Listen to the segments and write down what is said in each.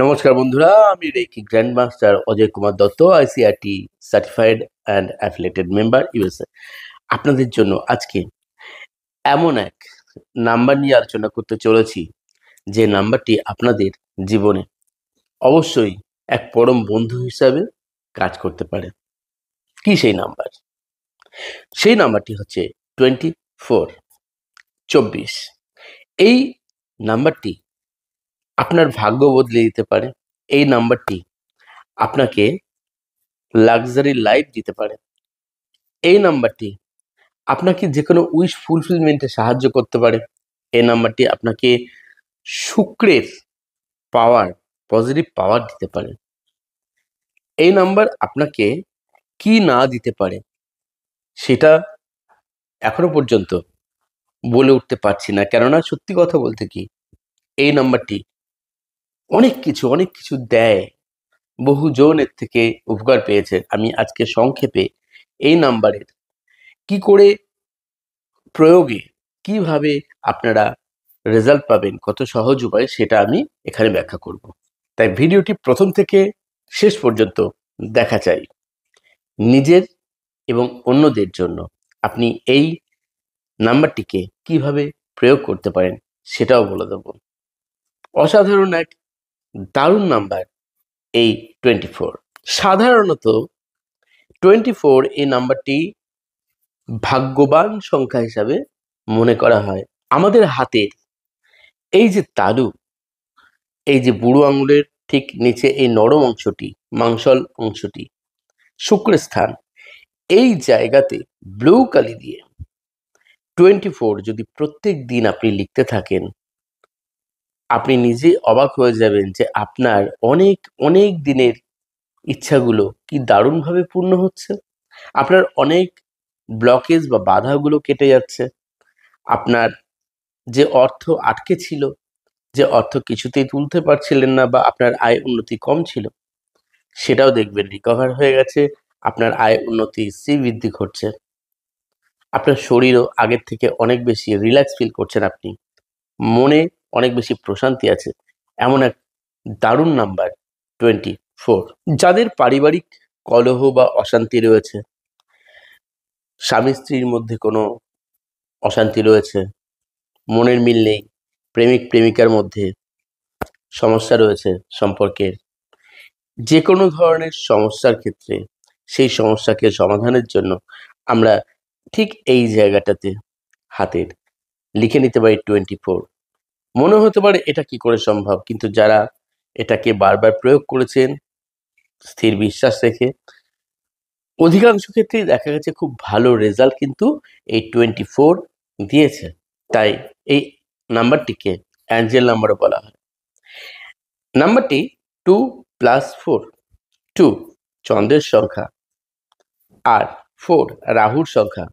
নমস্কার বন্ধুরা, আমি reiki grand master Ajay Kumar Dutta, ICRT certified and affiliated member USA. আপনাদের জন্য আজকে এমন এক নাম্বার নিয়ে আলোচনা করতে চলেছি, যে নাম্বারটি আপনাদের জীবনে অবশ্যই এক পরম বন্ধু হিসাবে কাজ করতে পারে। কি সেই নাম্বার? সেই নাম্বারটি হচ্ছে 24, 24। এই নাম্বারটি আপনার ভাগ্য বদলে দিতে পারে। এই নাম্বারটি আপনাকে লাক্সারি লাইফ দিতে পারে। এই নাম্বারটি আপনাকে যে কোনো উইশ ফুলফিলমেন্টে সাহায্য করতে পারে। এই নাম্বারটি আপনাকে শুক্রের পাওয়ার, পজিটিভ পাওয়ার দিতে পারে। এই নাম্বার আপনাকে কি না দিতে পারে সেটা এখনো পর্যন্ত বলে উঠতে পারছি না, কেননা সত্যি কথা বলতে কি, এই নাম্বারটি অনেক কিছু দেয়। বহুজন এর থেকে উপকার পেয়েছে। আমি আজকে সংক্ষেপে এই নাম্বারের কি করে প্রয়োগে কিভাবে আপনারা রেজাল্ট পাবেন, কত সহজ উপায়, সেটা আমি এখানে ব্যাখ্যা করব। তাই ভিডিওটি প্রথম থেকে শেষ পর্যন্ত দেখা চাই। নিজের এবং অন্যদের জন্য আপনি এই নাম্বারটিকে কিভাবে প্রয়োগ করতে পারেন সেটাও বলে দেব। অসাধারণ এক দারুণ নাম্বার এই 24। সাধারণত 24 এই নাম্বারটি ভাগ্যবান সংখ্যা হিসাবে মনে করা হয়। আমাদের হাতের এই যে তালু, এই যে বুড়ো আঙুলের ঠিক নিচে এই নরম অংশটি, মাংসল অংশটি, শুক্রের স্থান, এই জায়গাতে ব্লু কালি দিয়ে 24 যদি প্রত্যেক দিন আপনি লিখতে থাকেন, আপনি নিজেই অবাক হয়ে যাবেন যে আপনার অনেক দিনের ইচ্ছাগুলো কি দারুণভাবে পূর্ণ হচ্ছে। আপনার অনেক ব্লকেজ বা বাধাগুলো কেটে যাচ্ছে। আপনার যে অর্থ আটকে ছিল, যে অর্থ কিছুতেই তুলতে পারছিলেন না, বা আপনার আয় উন্নতি কম ছিল, সেটাও দেখবেন রিকভার হয়ে গেছে। আপনার আয় উন্নতি বৃদ্ধি ঘটছে। আপনার শরীরও আগের থেকে অনেক বেশি রিল্যাক্স ফিল করছেন। আপনি মনে অনেক বেশি প্রশান্তি আছে। এমন এক দারুণ নাম্বার 24। যাদের পারিবারিক কলহ বা অশান্তি রয়েছে, স্বামী স্ত্রীর মধ্যে কোনো অশান্তি রয়েছে, মনের মিল নেই, প্রেমিক প্রেমিকার মধ্যে সমস্যা রয়েছে সম্পর্কের, যে কোনো ধরনের সমস্যার ক্ষেত্রে সেই সমস্যাকে সমাধানের জন্য আমরা ঠিক এই জায়গাটাতে হাতের লিখে নিতে পারি 24। মনে হতে পারে এটা কি করে সম্ভব, কিন্তু যারা এটাকে বারবার প্রয়োগ করেছেন স্থির বিশ্বাস রেখে, অধিকাংশ ক্ষেত্রেই দেখা গেছে খুব ভালো রেজাল্ট কিন্তু এই 24 দিয়েছে। তাই এই নাম্বারটিকে অ্যাঞ্জেল নাম্বারও বলা হয়। নাম্বারটি 2+4, 2 চন্দ্রের সংখ্যা আর 4 রাহুর সংখ্যা।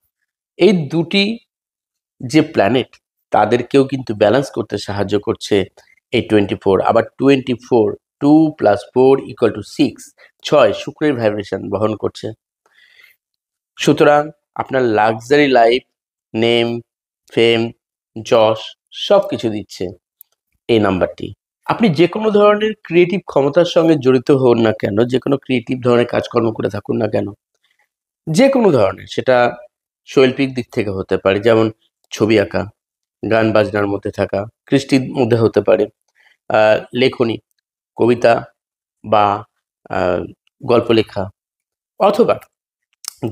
এই দুটি যে প্ল্যানেট, তাদেরকেও কিন্তু ব্যালেন্স করতে সাহায্য করছে এই 24। আবার 24, 2+4 = 6, 6 শুক্রের ভাইব্রেশন বহন করছে। সুতরাং আপনার লাক্সারি লাইফ, নেম, ফেম, যশ সব কিছু দিচ্ছে এই নাম্বারটি। আপনি যে কোনো ধরনের ক্রিয়েটিভ ক্ষমতার সঙ্গে জড়িত হন না কেন, যে কোনো ক্রিয়েটিভ ধরনের কাজকর্ম করে থাকুন না কেন, যে কোনো ধরনের, সেটা শৈল্পিক দিক থেকে হতে পারে, যেমন ছবি আঁকা, গান বাজনার মধ্যে থাকা, কৃষ্টির মধ্যে হতে পারে, লেখনী, কবিতা বা গল্প লেখা, অথবা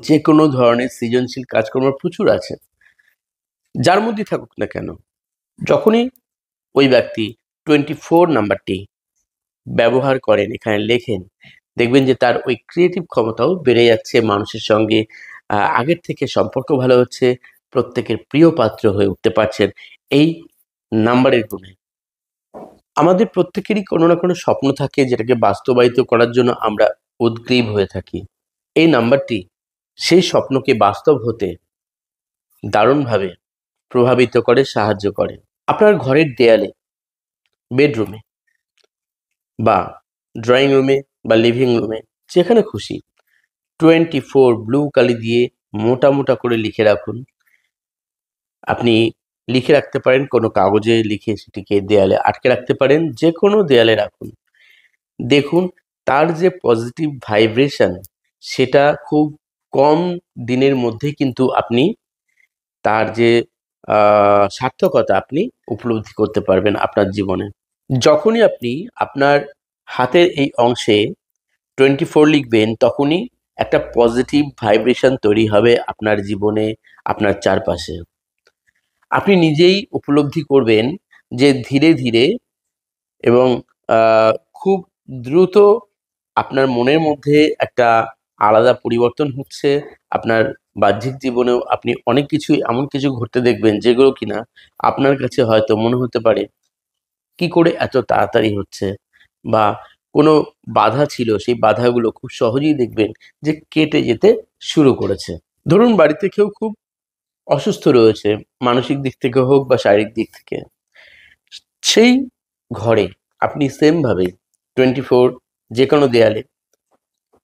যে কোনো ধরনের সৃজনশীল কাজকর্ম প্রচুর আছে। যার মধ্যে থাকুক না কেন, যখনই ওই ব্যক্তি 24 নাম্বারটি ব্যবহার করেন, এখানে লেখেন, দেখবেন যে তার ওই ক্রিয়েটিভ ক্ষমতাও বেড়ে যাচ্ছে। মানুষের সঙ্গে আগের থেকে সম্পর্ক ভালো হচ্ছে, প্রত্যেকের প্রিয় পাত্র হয়ে উঠতে পারছেন এই নাম্বারের গুণে। আমাদের প্রত্যেকেরই কোনো না কোনো স্বপ্ন থাকে, যেটাকে বাস্তবায়িত করার জন্য আমরা উদগ্রীব হয়ে থাকি। এই নাম্বারটি সেই স্বপ্নকে বাস্তব হতে দারুণভাবে প্রভাবিত করে, সাহায্য করে। আপনার ঘরের দেয়ালে, বেডরুমে বা ড্রয়িং রুমে বা লিভিং রুমে, যেখানে খুশি 24 ব্লু কালি দিয়ে মোটা মোটা করে লিখে রাখুন। আপনি লিখে রাখতে পারেন কোনো কাগজে, লিখে সেটিকে দেয়ালে আটকে রাখতে পারেন, যে কোনো দেয়ালে রাখুন। দেখুন তার যে পজিটিভ ভাইব্রেশন সেটা খুব কম দিনের মধ্যে কিন্তু আপনি তার যে সার্থকতা আপনি উপলব্ধি করতে পারবেন আপনার জীবনে। যখনই আপনি আপনার হাতের এই অংশে 24 লিখবেন তখনই একটা পজিটিভ ভাইব্রেশন তৈরি হবে আপনার জীবনে, আপনার চারপাশে। আপনি নিজেই উপলব্ধি করবেন যে ধীরে ধীরে এবং খুব দ্রুত আপনার মনের মধ্যে একটা আলাদা পরিবর্তন হচ্ছে। আপনার বাহ্যিক জীবনেও আপনি অনেক কিছুই এমন কিছু ঘটতে দেখবেন যেগুলো কিনা আপনার কাছে হয়তো মনে হতে পারে কি করে এত তাড়াতাড়ি হচ্ছে, বা কোনো বাধা ছিল সেই বাধাগুলো খুব সহজেই দেখবেন যে কেটে যেতে শুরু করেছে। ধরুন বাড়িতে কেউ খুব অসুস্থ রয়েছে, মানসিক দিক থেকে হোক বা শারীরিক দিক থেকে, সেই ঘরে আপনি সেম ভাবে 24 যে কোনো দেয়ালে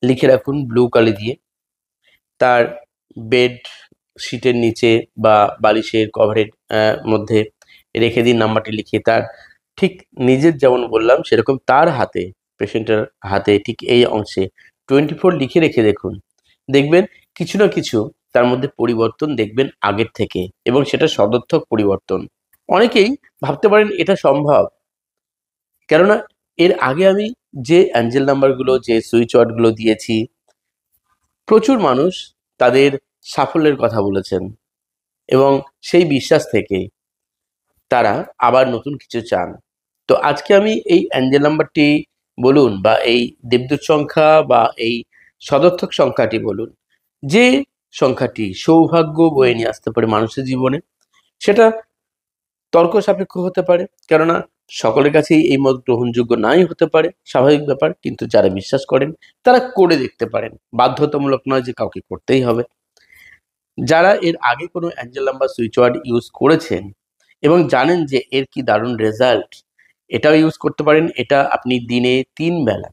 লিখে রাখুন ব্লু কালি দিয়ে, তার বেড শিটের নিচে বা বালিশের কভারের মধ্যে রেখে দিন নাম্বারটি লিখে। তার ঠিক নিজের যেমন বললাম সেরকম তার হাতে, পেশেন্টের হাতে ঠিক এই অংশে 24 লিখে রেখে দেখুন, দেখবেন কিছু না কিছু তার মধ্যে পরিবর্তন দেখবেন আগের থেকে, এবং সেটা সদর্থক পরিবর্তন। অনেকেই ভাবতে পারেন এটা সম্ভব, কেননা এর আগে আমি যে অ্যাঞ্জেল নাম্বারগুলো, যে সুইচ ওয়ার্ডগুলো দিয়েছি, প্রচুর মানুষ তাদের সাফল্যের কথা বলেছেন, এবং সেই বিশ্বাস থেকে তারা আবার নতুন কিছু চান। তো আজকে আমি এই অ্যাঞ্জেল নাম্বারটি বলুন বা এই দেবদূত সংখ্যা বা এই সদর্থক সংখ্যাটি বলুন, যে সংখ্যাটি সৌভাগ্য বয়ে নিয়ে আসতে পারে মানুষের জীবনে, সেটা তর্ক সাপেক্ষ হতে পারে, কেননা সকলের কাছেই এই মত গ্রহণযোগ্য নাই হতে পারে, স্বাভাবিক ব্যাপার। কিন্তু যারা বিশ্বাস করেন তারা করে দেখতে পারেন, বাধ্যতামূলক নয় যে কাউকে করতেই হবে। যারা এর আগে কোনো angel number switch word use করেছেন এবং জানেন যে এর কি দারুণ রেজাল্ট, এটাও ইউজ করতে পারেন। এটা আপনি দিনে 3 বেলা,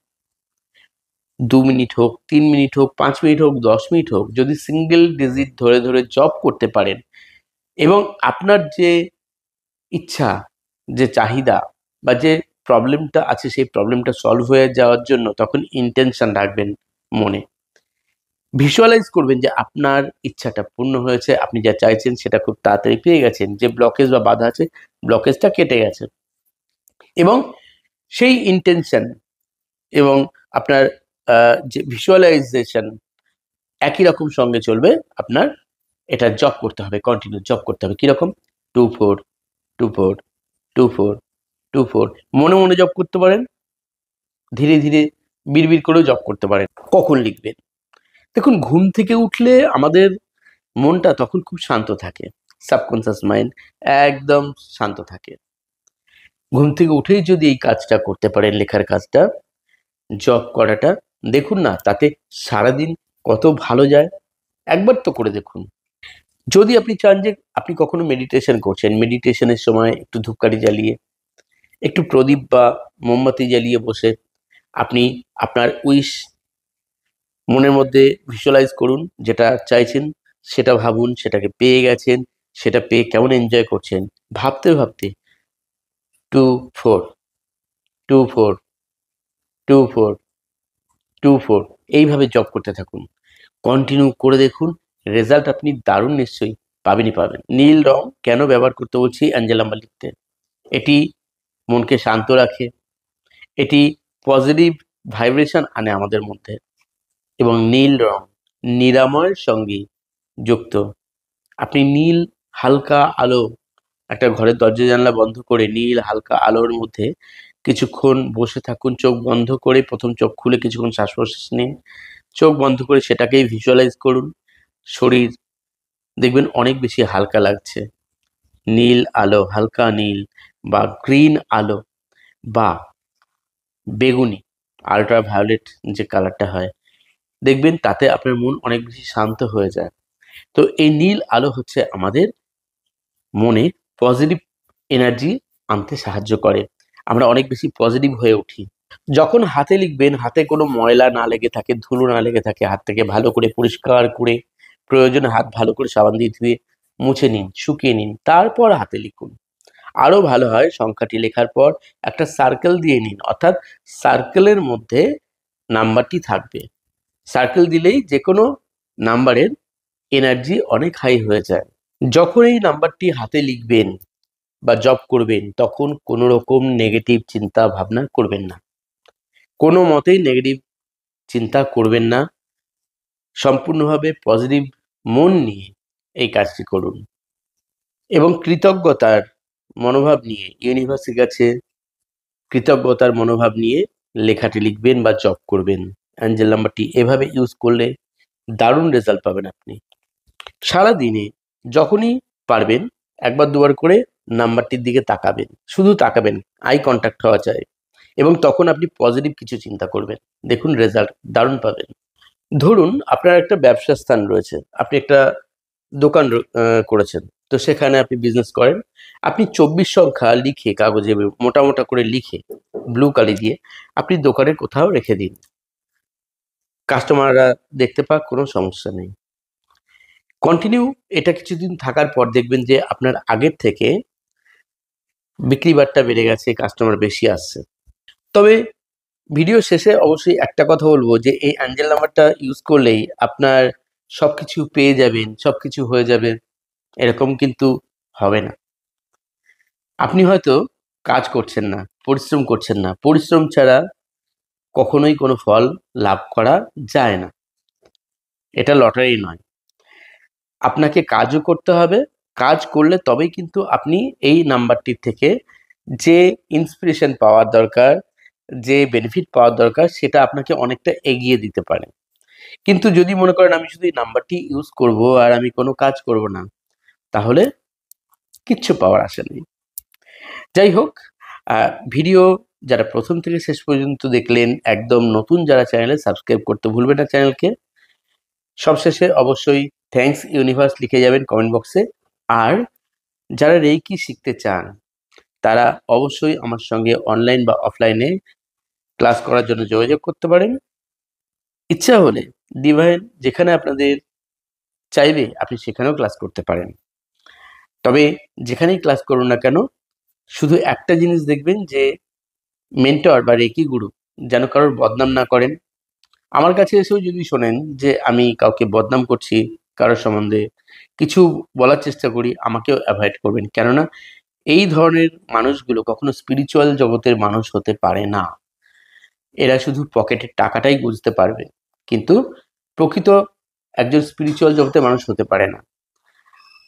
2 মিনিট হোক, 3 মিনিট হোক, 5 মিনিট হোক, 10 মিনিট হোক, যদি সিঙ্গেল ডিজিট ধরে ধরে জব করতে পারেন, এবং আপনার যে ইচ্ছা, যে চাহিদা বা যে প্রবলেমটা আছে সেই প্রবলেমটা সলভ হয়ে যাওয়ার জন্য তখন ইন্টেনশন রাখবেন মনে, ভিজুয়ালাইজ করবেন যে আপনার ইচ্ছাটা পূর্ণ হয়েছে, আপনি যা চাইছেন সেটা খুব তাড়াতাড়ি পেয়ে গেছেন, যে ব্লকেজ বা বাধা আছে ব্লকেজটা কেটে গেছে। এবং সেই ইন্টেনশন এবং আপনার যে ভিজুয়ালাইজেশন একই রকম সঙ্গে চলবে। আপনার এটা জব করতে হবে, কন্টিনিউ জব করতে হবে। কিরকম? 24 24 24 24 মনে মনে জব করতে পারেন, ধীরে ধীরে বিড়বিড় করেও জব করতে পারেন। কখন লিখবেন? দেখুন, ঘুম থেকে উঠলে আমাদের মনটা তখন খুব শান্ত থাকে, সাবকনসিয়াস মাইন্ড একদম শান্ত থাকে। ঘুম থেকে উঠেই যদি এই কাজটা করতে পারেন, লেখার কাজটা, জব করাটা, দেখুন না তাতে সারাদিন কত ভালো যায়। একবার তো করে দেখুন। যদি আপনি চান যে আপনি কখনো মেডিটেশন করছেন, মেডিটেশনের সময় একটু ধূপকাঠি জ্বালিয়ে, একটু প্রদীপ বা মোমবাতি জ্বালিয়ে বসে আপনি আপনার উইশ মনের মধ্যে ভিজুয়ালাইজ করুন, যেটা চাইছেন সেটা ভাবুন, সেটাকে পেয়ে গেছেন, সেটা পেয়ে কেমন এনজয় করছেন, ভাবতে ভাবতে 24 24 24 24 এইভাবে জব করতে থাকুন, কন্টিনিউ করে দেখুন। রেজাল্ট আপনি দারুণ নিশ্চয়ই পাবেনই পাবেন। নীল রং কেন ব্যবহার করতে বলছি অ্যাঞ্জেল নাম্বার লিখতে? এটি মনকে শান্ত রাখে, এটি পজিটিভ ভাইব্রেশন আনে আমাদের মধ্যে, এবং নীল রং নিরাময়ের সঙ্গে যুক্ত। আপনি নীল হালকা আলো, একটা ঘরের দরজা জানলা বন্ধ করে নীল হালকা আলোর মধ্যে কিছুক্ষণ বসে থাকুন, চোখ বন্ধ করে। প্রথম চোখ খুলে কিছুক্ষণ শ্বাস প্রশ্বাস নিন, চোখ বন্ধ করে সেটাকেই ভিজুয়ালাইজ করুন। শরীর দেখবেন অনেক বেশি হালকা লাগছে। নীল আলো, হালকা নীল বা গ্রিন আলো বা বেগুনি, আল্ট্রা ভায়োলেট যে কালারটা হয়, দেখবেন তাতে আপনার মন অনেক বেশি শান্ত হয়ে যায়। তো এই নীল আলো হচ্ছে আমাদের মনে পজিটিভ এনার্জি আনতে সাহায্য করে, আমরা অনেক বেশি পজিটিভ হয়ে উঠি। যখন হাতে লিখবেন, হাতে কোনো ময়লা না লেগে থাকে, ধুলো না লেগে থাকে, হাত থেকে ভালো করে পরিষ্কার করে, প্রয়োজনে হাত ভালো করে সাবান দিয়ে ধুয়ে মুছে নিন, শুকিয়ে নিন, তারপর হাতে লিখুন। আরও ভালো হয় সংখ্যাটি লেখার পর একটা সার্কেল দিয়ে নিন, অর্থাৎ সার্কেলের মধ্যে নাম্বারটি থাকবে। সার্কেল দিলেই যে কোনো নাম্বারের এনার্জি অনেক হাই হয়ে যায়। যখন এই নাম্বারটি হাতে লিখবেন বা জপ করবেন, তখন কোনো রকম নেগেটিভ চিন্তা ভাবনা করবেন না, কোনো মতেই নেগেটিভ চিন্তা করবেন না। সম্পূর্ণভাবে পজিটিভ মন নিয়ে এই কাজটি করুন এবং কৃতজ্ঞতার মনোভাব নিয়ে ইউনিভার্সের কাছে কৃতজ্ঞতার মনোভাব নিয়ে লেখাটি লিখবেন বা জপ করবেন। অ্যাঞ্জেল নাম্বারটি এভাবে ইউজ করলে দারুণ রেজাল্ট পাবেন আপনি। সারা দিনে যখনই পারবেন একবার দুবার করে নাম্বারটির দিকে তাকাবেন, শুধু তাকাবেন, আই কন্ট্যাক্ট হওয়া চাই, এবং তখন আপনি পজিটিভ কিছু চিন্তা করবেন, দেখুন রেজাল্ট দারুণ পাবেন। ধরুন আপনার একটা ব্যবসা স্থান রয়েছে, আপনি একটা দোকান করেছেন, তো সেখানে আপনি বিজনেস করেন। আপনি 24 সংখ্যা লিখে কাগজে মোটা মোটা করে লিখে ব্লু কালি দিয়ে আপনি দোকানের কোথাও রেখে দিন, কাস্টমাররা দেখতে পাক, কোনো সমস্যা নেই। কন্টিনিউ এটা কিছুদিন থাকার পর দেখবেন যে আপনার আগের থেকে বিক্রি বাট্টা বেড়ে গেছে, কাস্টমার বেশি আসছে। তবে ভিডিও শেষে অবশ্যই একটা কথা বলবো যে এই অ্যাঞ্জেল নাম্বারটা ইউজ করলেই আপনার সবকিছু পেয়ে যাবেন, সবকিছু হয়ে যাবে, এরকম কিন্তু হবে না। আপনি হয়তো কাজ করছেন না, পরিশ্রম করছেন না, পরিশ্রম ছাড়া কখনোই কোনো ফল লাভ করা যায় না, এটা লটারি নয়। আপনাকে কাজও করতে হবে, কাজ করলে তবেই কিন্তু আপনি এই নাম্বারটির থেকে যে ইন্সপিরেশন পাওয়ার দরকার, যে বেনিফিট পাওয়ার দরকার, সেটা আপনাকে অনেকটা এগিয়ে দিতে পারে। কিন্তু যদি মনে করেন আমি শুধু এই নাম্বারটি ইউজ করব আর আমি কোনো কাজ করব না, তাহলে কিচ্ছু পাওয়ার আসে নেই। যাই হোক, ভিডিও যারা প্রথম থেকে শেষ পর্যন্ত দেখলেন, একদম নতুন যারা চ্যানেলে, সাবস্ক্রাইব করতে ভুলবেন না চ্যানেলকে। সবশেষে অবশ্যই থ্যাঙ্কস ইউনিভার্স লিখে যাবেন কমেন্ট বক্সে। আর যারা রেইকি শিখতে চান তারা অবশ্যই আমার সঙ্গে অনলাইন বা অফলাইনে ক্লাস করার জন্য যোগাযোগ করতে পারেন। ইচ্ছা হলে ডিভাইন যেখানে আপনাদের চাইবে আপনি সেখানেও ক্লাস করতে পারেন। তবে যেখানেই ক্লাস করুন না কেন, শুধু একটা জিনিস দেখবেন যে মেন্টর বা রেকি গুরু যেন কারোর বদনাম না করেন। আমার কাছে এসেও যদি শোনেন যে আমি কাউকে বদনাম করছি, কারোর সম্বন্ধে কিছু বলার চেষ্টা করি, আমাকেও অ্যাভয়েড করবেন, কেননা এই ধরনের মানুষগুলো কখনো স্পিরিচুয়াল জগতের মানুষ হতে পারে না। এরা শুধু পকেটের টাকাটাই বুঝতে পারবে, কিন্তু প্রকৃত একজন স্পিরিচুয়াল জগতের মানুষ হতে পারে না।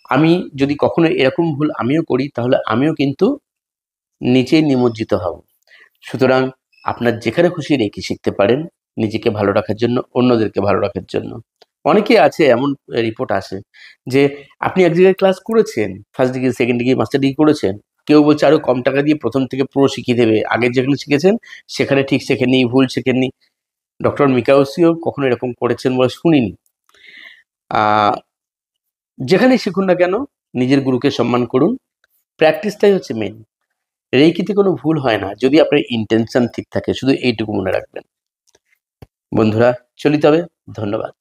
আমি যদি কখনো এরকম ভুল আমিও করি, তাহলে আমিও কিন্তু নিচেই নিমজ্জিত হব। সুতরাং আপনার যেখানে খুশি রেখে শিখতে পারেন, নিজেকে ভালো রাখার জন্য, অন্যদেরকে ভালো রাখার জন্য। অনেকে আছে, এমন রিপোর্ট আসে যে আপনি এক জায়গায় ক্লাস করেছেন, first degree, second degree, master degree করেছেন, কেউ বলছে আরো কম টাকা দিয়ে প্রথম থেকে পুরো শিখিয়ে দেবে, আগের যেখানে শিখেছেন সেখানে ঠিক শেখেননি, ভুল শেখেননি। ডক্টর মিকাওসিও কখনো এরকম করেছেন বলে শুনিনি। যেখানেই শিখুন না কেন নিজের গুরুকে সম্মান করুন, প্র্যাকটিসটাই হচ্ছে মেন। রেইকিতে কোনো ভুল হয় না যদি আপনার ইন্টেনশন ঠিক থাকে, শুধু এইটুকু মনে রাখবেন। বন্ধুরা চলিতে হবে, ধন্যবাদ।